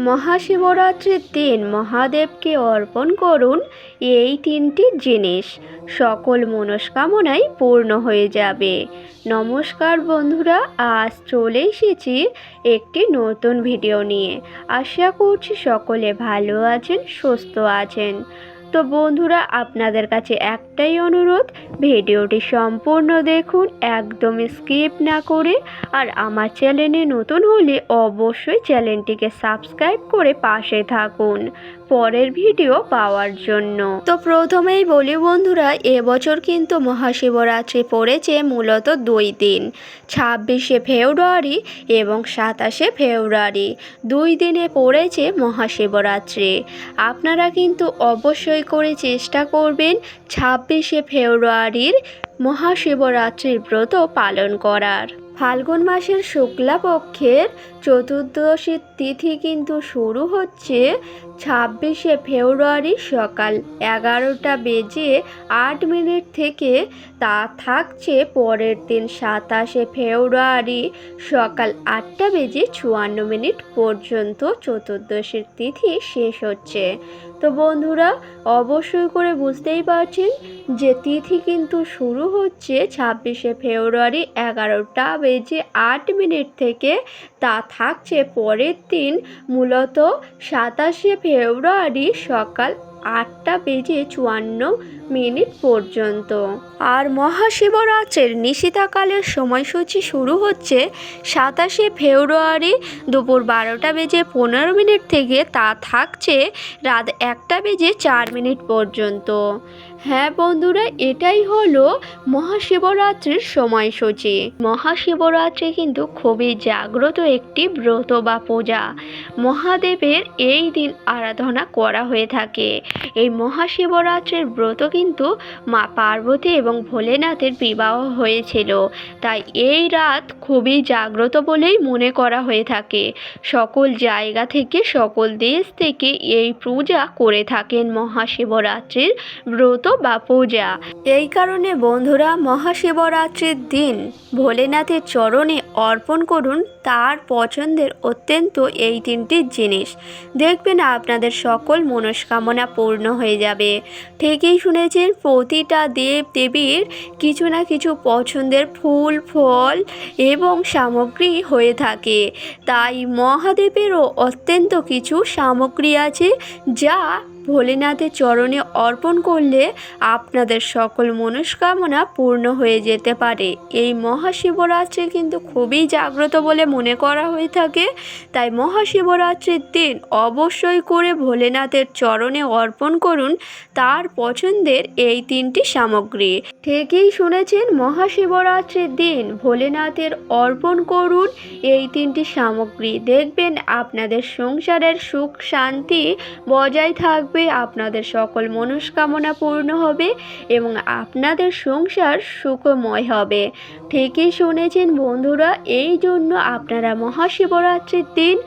মহাশিবরাত্রির দিন মহাদেবকে অর্পণ করুন এই তিনটি জিনিস, সকল মনস্কামনাই পূর্ণ হয়ে যাবে। নমস্কার বন্ধুরা, আজ চলে এসেছি একটি নতুন ভিডিও নিয়ে। আশা করছি সকলে ভালো আছেন, সুস্থ আছেন। তো বন্ধুরা, আপনাদের কাছে একটাই অনুরোধ, ভিডিওটি সম্পূর্ণ দেখুন, একদম স্কিপ না করে। আর আমার চ্যানেলে নতুন হলে অবশ্যই চ্যানেলটিকে সাবস্ক্রাইব করে পাশে থাকুন পরের ভিডিও পাওয়ার জন্য। তো প্রথমেই বলি বন্ধুরা, এবছর কিন্তু মহাশিবরাত্রি পড়েছে মূলত 2 দিন, 26শে ফেব্রুয়ারি এবং 27শে ফেব্রুয়ারি। 2 দিনে পড়েছে মহাশিবরাত্রি। আপনারা কিন্তু অবশ্যই করে চেষ্টা করবেন 26শে ফেব্রুয়ারির মহাশিবরাত্রির ব্রত পালন করার। ফাল্গুন মাসের শুক্লাপক্ষের চতুর্দশীর তিথি কিন্তু শুরু হচ্ছে 26শে ফেব্রুয়ারি সকাল 11:08 থেকে, তা থাকছে পরের দিন 27শে ফেব্রুয়ারি সকাল 8:54 পর্যন্ত চতুর্দশীর তিথি শেষ হচ্ছে। তো বন্ধুরা, অবশ্যই করে বুঝতেই পারছেন যে তিথি কিন্তু শুরু হচ্ছে 26শে ফেব্রুয়ারি 11:08 থেকে, তা থাকছে পরের দিন মূলত 27শে ফেব্রুয়ারি সকাল 8:54 পর্যন্ত। আর মহাশিবরাত্রির নিশিতাকালের সময়সূচি শুরু হচ্ছে 27শে ফেব্রুয়ারি দুপুর 12:15 থেকে, তা থাকছে রাত 1:04 পর্যন্ত। হ্যাঁ বন্ধুরা, এটাই হলো মহাশিবরাত্রির সময়সূচি। মহাশিবরাত্রি কিন্তু খুবই জাগ্রত একটি ব্রত বা পূজা। মহাদেবের এই দিন আরাধনা করা হয়ে থাকে। এই মহাশিবরাত্রির ব্রত কিন্তু মা পার্বতী এবং ভোলেনাথের বিবাহ হয়েছিল, তাই এই রাত খুবই জাগ্রত বলেই মনে করা হয়ে থাকে। সকল জায়গা থেকে, সকল দেশ থেকে এই পূজা করে থাকেন মহাশিবরাত্রির ব্রত বা পূজা। এই কারণে বন্ধুরা, মহাশিবরাত্রির দিন ভোলেনাথের চরণে অর্পণ করুন তার পছন্দের অত্যন্ত এই 3টি জিনিস। দেখবেন আপনাদের সকল মনস্কামনা পূর্ণ হয়ে যাবে। ঠিকই শুনেছেন, প্রতিটা দেব দেবীর কিছু না কিছু পছন্দের ফুল, ফল এবং সামগ্রী হয়ে থাকে। তাই মহাদেবেরও অত্যন্ত কিছু সামগ্রী আছে, যা ভোলেনাথের চরণে অর্পণ করলে আপনাদের সকল মনস্কামনা পূর্ণ হয়ে যেতে পারে। এই মহাশিবরাত্রি কিন্তু খুবই জাগ্রত বলে মনে করা হয়ে থাকে, তাই মহাশিবরাত্রির দিন অবশ্যই করে ভোলেনাথের চরণে অর্পণ করুন তার পছন্দের এই 3টি সামগ্রী। ঠিকই শুনেছেন, মহাশিবরাত্রির দিন ভোলেনাথের অর্পণ করুন এই 3টি সামগ্রী। দেখবেন আপনাদের সংসারের সুখ শান্তি বজায় থাকবে, আপনাদের সকল মনস্কামনা পূর্ণ হবে এবং আপনাদের সংসার সুখময় হবে। ঠিকই শুনেছেন বন্ধুরা, এই জন্য আপনারা মহাশিবরাত্রির দিন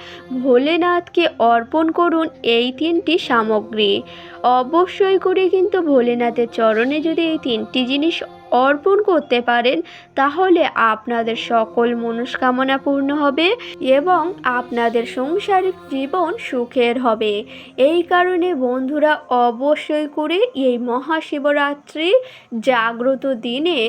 ভোলেনাথকে অর্পণ করুন এই 3টি সামগ্রী। অবশ্যই করে কিন্তু ভোলেনাথের চরণে যদি এই 3টি জিনিস অর্পণ করতে পারেন, তাহলে আপনাদের সকল মনস্কামনা পূর্ণ হবে এবং আপনাদের সংসারিক জীবন সুখের হবে। এই কারণে বন্ধুরা, অবশ্যই করে এই মহাশিবরাত্রি জাগ্রত দিনে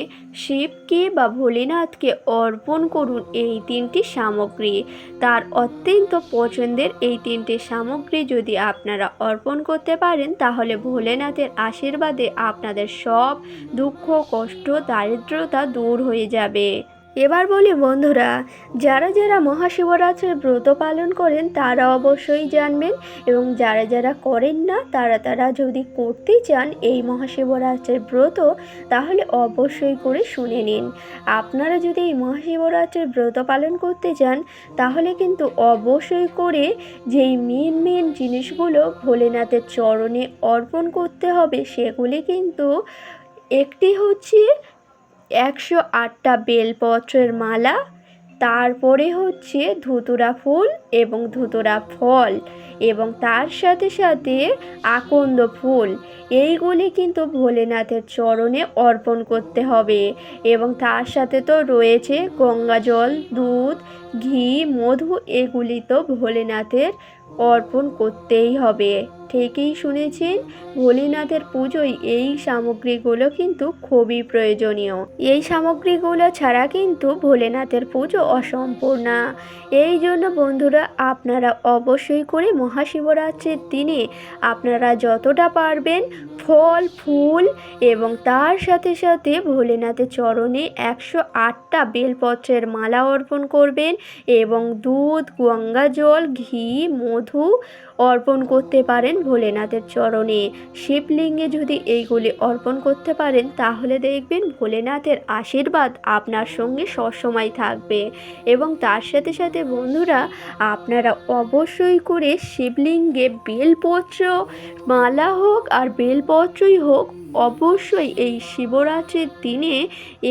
শিবকে বা ভোলেনাথকে অর্পণ করুন এই 3টি সামগ্রী। তার অত্যন্ত পছন্দের এই 3টি সামগ্রী যদি আপনারা অর্পণ করতে পারেন, তাহলে ভোলেনাথের আশীর্বাদে আপনাদের সব দুঃখ, কষ্ট, দারিদ্রতা দূর হয়ে যাবে। এবার বলি বন্ধুরা, যারা যারা মহাশিবরাত্রির ব্রত পালন করেন তারা অবশ্যই জানবেন, এবং যারা যারা করেন না তারা যদি করতে চান এই মহাশিবরাত্রির ব্রত, তাহলে অবশ্যই করে শুনে নিন। আপনারা যদি এই মহাশিবরাত্রির ব্রত পালন করতে চান, তাহলে কিন্তু অবশ্যই করে যেই মেন জিনিসগুলো ভোলেনাথের চরণে অর্পণ করতে হবে, সেগুলি কিন্তু একটি হচ্ছে 108টা বেলপত্রের মালা, তারপরে হচ্ছে ধুতুরা ফুল এবং ধুতুরা ফল, এবং তার সাথে সাথে আকন্দ ফুল। এইগুলি কিন্তু ভোলেনাথের চরণে অর্পণ করতে হবে। এবং তার সাথে তো রয়েছে গঙ্গা জল, দুধ, ঘি, মধু। এগুলি তো ভোলেনাথের অর্পণ করতেই হবে। ঠিকই শুনেছেন, ভোলেনাথের পুজোয় এই সামগ্রীগুলো কিন্তু খুবই প্রয়োজনীয়। এই সামগ্রীগুলো ছাড়া কিন্তু ভোলেনাথের পুজো অসম্পূর্ণ। এই জন্য বন্ধুরা, আপনারা অবশ্যই করে মহাশিবরাত্রির দিনে আপনারা যতটা পারবেন ফল ফুল এবং তার সাথে সাথে ভোলেনাথের চরণে 108টা বেলপত্রের মালা অর্পণ করবেন এবং দুধ, গঙ্গা জল, ঘি, মধু অর্পণ করতে পারেন ভোলেনাথের চরণে। শিবলিঙ্গে যদি এইগুলি অর্পণ করতে পারেন তাহলে দেখবেন ভোলেনাথের আশীর্বাদ আপনার সঙ্গে সবসময় থাকবে। এবং তার সাথে সাথে বন্ধুরা, আপনারা অবশ্যই করে শিবলিঙ্গে বেলপত্র মালা হোক আর বেলপত্রই হোক, অবশ্যই এই শিবরাত্রির দিনে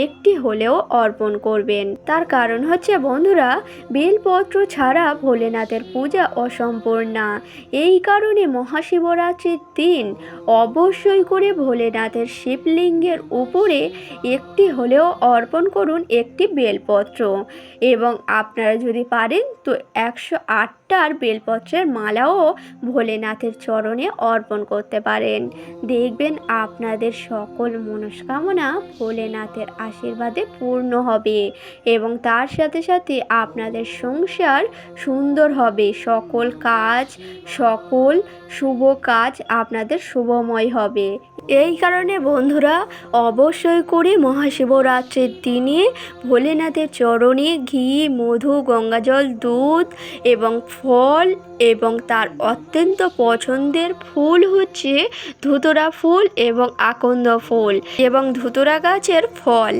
একটি হলেও অর্পণ করবেন। তার কারণ হচ্ছে বন্ধুরা, বেলপত্র ছাড়া ভোলেনাথের পূজা অসম্পূর্ণ। এই কারণে মহাশিবরাত্রির দিন অবশ্যই করে ভোলেনাথের শিবলিঙ্গের উপরে একটি হলেও অর্পণ করুন একটি বেলপত্র। এবং আপনারা যদি পারেন তো 108টার বেলপত্রের মালাও ভোলেনাথের চরণে অর্পণ করতে পারেন। দেখবেন আপনাদের সকল মনস্কামনা ভোলেনাথের আশীর্বাদে পূর্ণ হবে এবং তার সাথে সাথে আপনাদের সংসার সুন্দর হবে। সকল কাজ, সকল শুভ কাজ আপনাদের শুভময় হবে। এই কারণে বন্ধুরা, অবশ্যই করে মহাশিবরাত্রির দিনে ভোলেনাথের চরণে ঘি, মধু, গঙ্গাজল, দুধ এবং ফল এবং তার অত্যন্ত পছন্দের ফুল হচ্ছে ধুতরা ফুল এবং আকন্দ ফুল এবং ধুতরা গাছের ফল।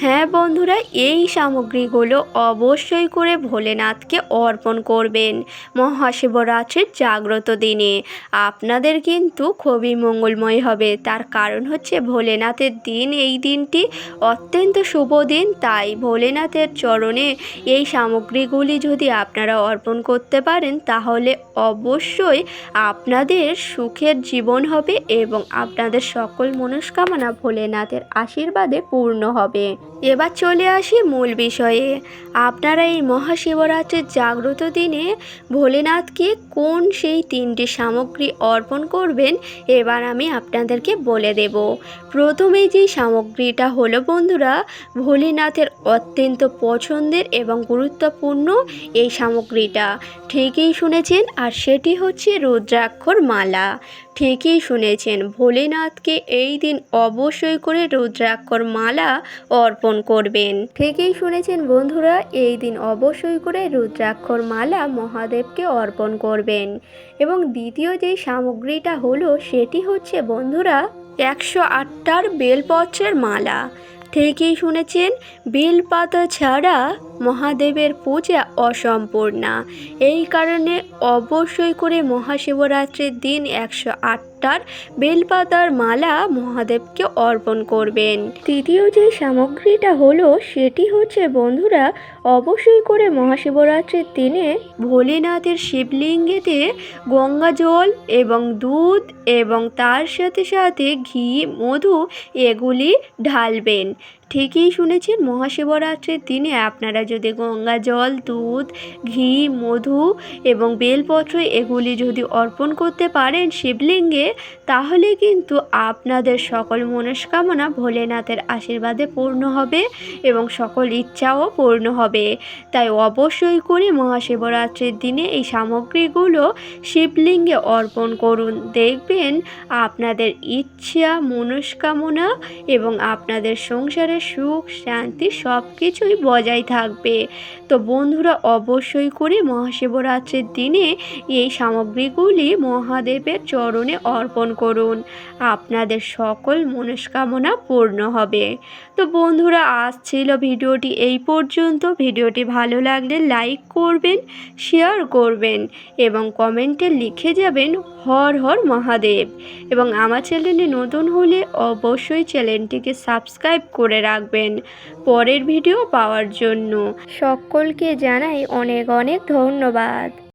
হ্যাঁ বন্ধুরা, এই সামগ্রীগুলো অবশ্যই করে ভোলেনাথকে অর্পণ করবেন মহাশিবরাত্রির জাগ্রত দিনে। আপনাদের কিন্তু খুবই মঙ্গলময় হবে। তার কারণ হচ্ছে ভোলেনাথের দিন, এই দিনটি অত্যন্ত শুভ দিন। তাই ভোলেনাথের চরণে এই সামগ্রীগুলি যদি আপনারা অর্পণ করতে পারেন তাহলে অবশ্যই আপনাদের সুখের জীবন হবে এবং আপনাদের সকল মনস্কামনা ভোলেনাথের আশীর্বাদে পূর্ণ হবে। এবার চলে আসি মূল বিষয়ে। আপনারা এই মহাশিবরাত্রির জাগ্রত দিনে ভোলেনাথকে কোন সেই 3টি সামগ্রী অর্পণ করবেন এবার আমি আপনাদেরকে বলে দেব। প্রথমেই যেই সামগ্রীটা হলো বন্ধুরা, ভোলেনাথের অত্যন্ত পছন্দের এবং গুরুত্বপূর্ণ এই সামগ্রীটা, ঠিকই শুনেছেন, আর সেটি হচ্ছে রুদ্রাক্ষর মালা। ঠিকই শুনেছেন, ভোলেনাথকে এই দিন অবশ্যই করে রুদ্রাক্ষর মালা অর্পণ করবেন। ঠিকই শুনেছেন বন্ধুরা, এই দিন অবশ্যই করে রুদ্রাক্ষর মালা মহাদেবকে অর্পণ করবেন। এবং দ্বিতীয় যেই সামগ্রীটা হলো সেটি হচ্ছে বন্ধুরা 108টার বেলপত্রের মালা। ঠিকই শুনেছেন, বেলপাতা ছাড়া মহাদেবের পূজা অসম্পূর্ণ। এই কারণে অবশ্যই করে মহাশিবরাত্রির দিন 108টার বেলপাতার মালা মহাদেবকে অর্পণ করবেন। তৃতীয় যে সামগ্রীটা হলো সেটি হচ্ছে বন্ধুরা, অবশ্যই করে মহাশিবরাত্রির দিনে ভোলেনাথের শিবলিঙ্গেতে গঙ্গা জল এবং দুধ এবং তার সাথে সাথে ঘি, মধু এগুলি ঢালবেন। ঠিকই শুনেছেন, মহাশিবরাত্রির দিনে আপনারা যদি গঙ্গা জল, দুধ, ঘি, মধু এবং বেলপত্র এগুলি যদি অর্পণ করতে পারেন শিবলিঙ্গে, তাহলে কিন্তু আপনাদের সকল মনস্কামনা ভোলেনাথের আশীর্বাদে পূর্ণ হবে এবং সকল ইচ্ছাও পূর্ণ হবে। তাই অবশ্যই করে মহাশিবরাত্রির দিনে এই সামগ্রীগুলো শিবলিঙ্গে অর্পণ করুন। দেখবেন আপনাদের ইচ্ছা, মনস্কামনা এবং আপনাদের সংসারের সুখ শান্তি সব কিছুই বজায় থাকবে। তো বন্ধুরা, অবশ্যই করে মহাশিবরাত্রির দিনে এই সামগ্রীগুলি মহাদেবের চরণে অর্পণ করুন। আপনাদের সকল মনস্কামনা পূর্ণ হবে। তো বন্ধুরা, আজ ছিল ভিডিওটি এই পর্যন্ত। ভিডিওটি ভালো লাগলে লাইক করবেন, শেয়ার করবেন এবং কমেন্টে লিখে যাবেন হর হর মহাদেব। এবং আমার চ্যানেলে নতুন হলে অবশ্যই চ্যানেলটিকে সাবস্ক্রাইব করে রাখবেন পরের ভিডিও পাওয়ার জন্য। সকলকে জানাই অনেক অনেক ধন্যবাদ।